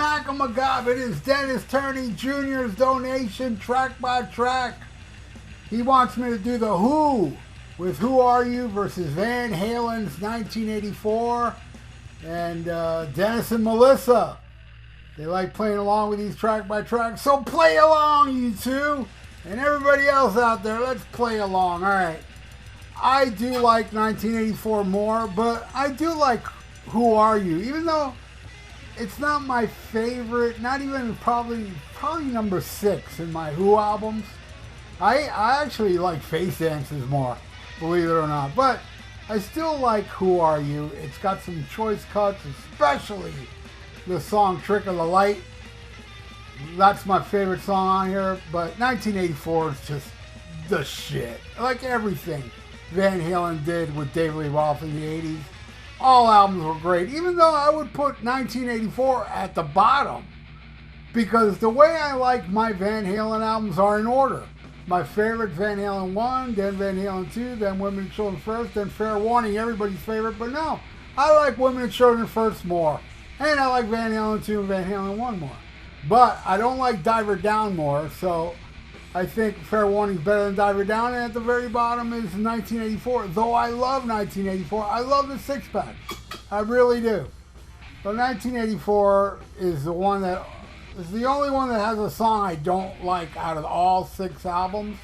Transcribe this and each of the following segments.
Smack-a-ma-gob. It is Dennis Turney Jr.'s donation, track by track. He wants me to do The Who with Who Are You versus Van Halen's 1984. And Dennis and Melissa, they like playing along with these track by track. So play along, you two. And everybody else out there, let's play along. All right. I do like 1984 more, but I do like Who Are You, even though it's not my favorite, not even probably number 6 in my Who albums. I actually like Face Dances more, believe it or not. But I still like Who Are You. It's got some choice cuts, especially the song Trick of the Light. That's my favorite song on here. But 1984 is just the shit. Like everything Van Halen did with David Lee Roth in the 80s. All albums were great, even though I would put 1984 at the bottom. Because the way I like my Van Halen albums are in order. My favorite, Van Halen 1, then Van Halen 2, then Women and Children First, then Fair Warning, everybody's favorite. But no, I like Women and Children First more. And I like Van Halen 2 and Van Halen 1 more. But I don't like Diver Down more, so I think Fair Warning is better than Diver Down. And at the very bottom is 1984. Though I love 1984, I love the six-pack. I really do. But 1984 is the one that is the only one that has a song I don't like out of all 6 albums.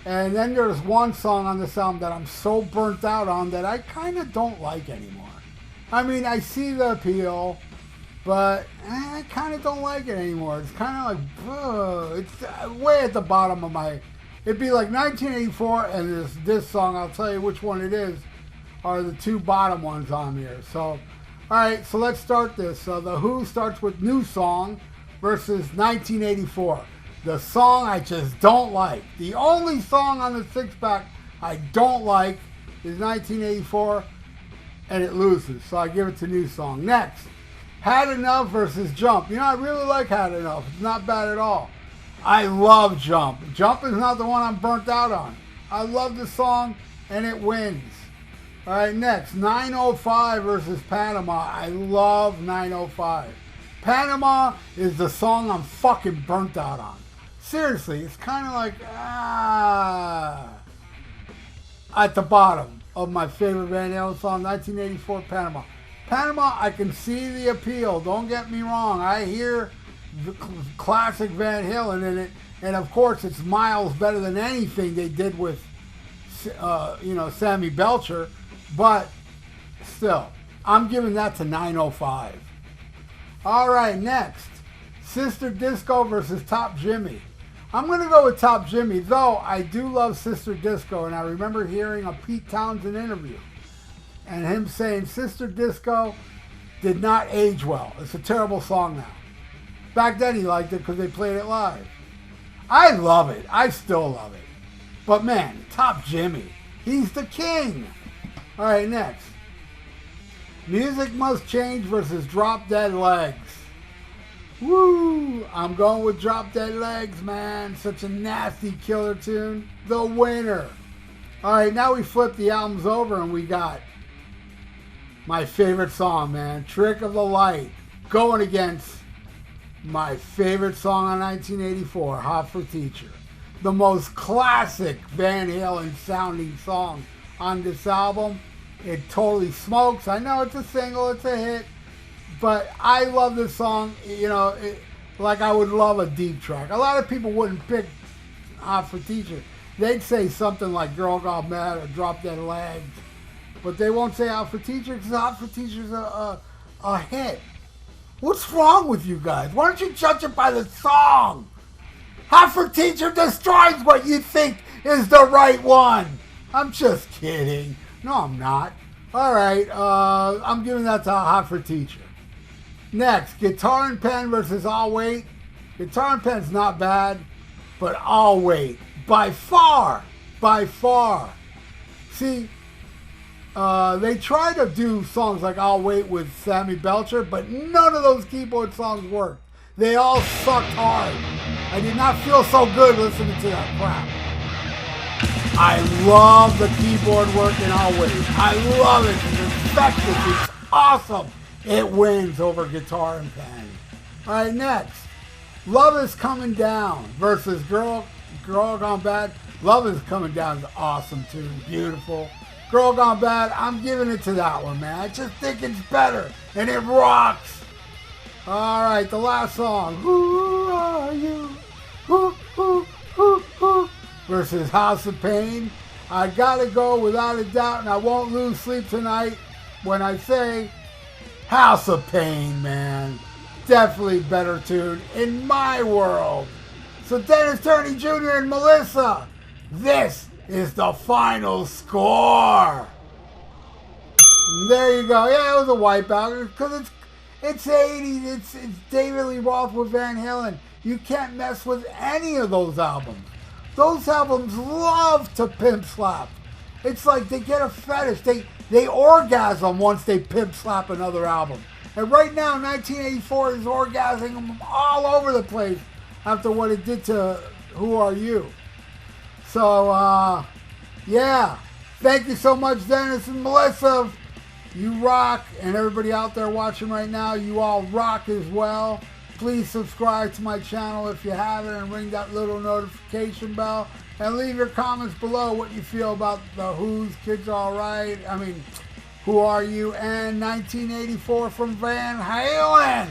And then there's one song on this album that I'm so burnt out on that I kind of don't like anymore. I mean, I see the appeal, but I kind of don't like it anymore. It's kind of like, it's way at the bottom of my, it'd be like 1984 and this song, I'll tell you which one it is, are the 2 bottom ones on here. So, alright, so let's start this. So The Who starts with New Song versus 1984. The song I just don't like. The only song on the six-pack I don't like is 1984, and it loses. So I give it to New Song. Next, Had Enough versus Jump. You know, I really like Had Enough. It's not bad at all. I love Jump. Jump is not the one I'm burnt out on. I love the song, and it wins. All right, next, 905 versus Panama. I love 905. Panama is the song I'm fucking burnt out on. Seriously, it's kind of like, at the bottom of my favorite Van Halen song, 1984, Panama. Panama, I can see the appeal. Don't get me wrong. I hear the classic Van Halen in it, and of course, it's miles better than anything they did with, Sammy Belcher. But still, I'm giving that to 905. All right, next, Sister Disco versus Top Jimmy. I'm going to go with Top Jimmy, though I do love Sister Disco, and I remember hearing a Pete Townsend interview and him saying Sister Disco did not age well. It's a terrible song now. Back then he liked it because they played it live. I love it. I still love it. But man, Top Jimmy, he's the king. All right, next. Music Must Change versus Drop Dead Legs. Woo! I'm going with Drop Dead Legs, man. Such a nasty killer tune. The winner. All right, now we flip the albums over and we got my favorite song, man. Trick of the Light. Going against my favorite song on 1984, Hot for Teacher. The most classic Van Halen sounding song on this album. It totally smokes. I know it's a single, it's a hit, but I love this song, like I would love a deep track. A lot of people wouldn't pick Hot for Teacher. They'd say something like Girl Got Mad or Drop Dead Legs, but they won't say Hot for Teacher because Hot for Teacher's a hit. What's wrong with you guys? Why don't you judge it by the song? Hot for Teacher destroys what you think is the right one. I'm just kidding. No, I'm not. All right, I'm giving that to Hot for Teacher. Next, Guitar and Pen versus I'll Wait. Guitar and Pen's not bad, but I'll Wait. By far. See, they try to do songs like I'll Wait with Sammy Belcher, but none of those keyboard songs worked. They all sucked hard. I did not feel so good listening to that crap. I love the keyboard work in I'll Wait. I love it. It's effective. It's awesome. It wins over Guitar and Pen. All right, next. Love Is Coming Down versus Girl Gone Bad. Love Is Coming Down is an awesome tune. Beautiful. Girl Gone Bad, I'm giving it to that one, man. I just think it's better, and it rocks. All right, the last song. Who are you? Who? Versus House of Pain. I gotta go without a doubt, and I won't lose sleep tonight when I say House of Pain, man. Definitely better tune in my world. So Dennis, Turney Jr. and Melissa, this is the final score. And there you go. Yeah, it was a wipeout because it's 80s. It's David Lee Roth with Van Halen. You can't mess with any of those albums. Those albums love to pimp slap. It's like they get a fetish. They orgasm once they pimp slap another album. And right now, 1984 is orgasming them all over the place after what it did to Who Are You? So, yeah. Thank you so much, Dennis and Melissa. You rock. And everybody out there watching right now, you all rock as well. Please subscribe to my channel if you haven't and ring that little notification bell. And leave your comments below what you feel about the Who's, Kids Alright. I mean, Who Are You? And 1984 from Van Halen.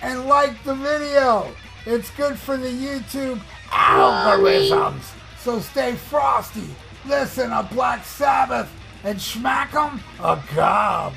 And like the video. It's good for the YouTube algorithms. So stay frosty. Listen to Black Sabbath and smack 'em a gob.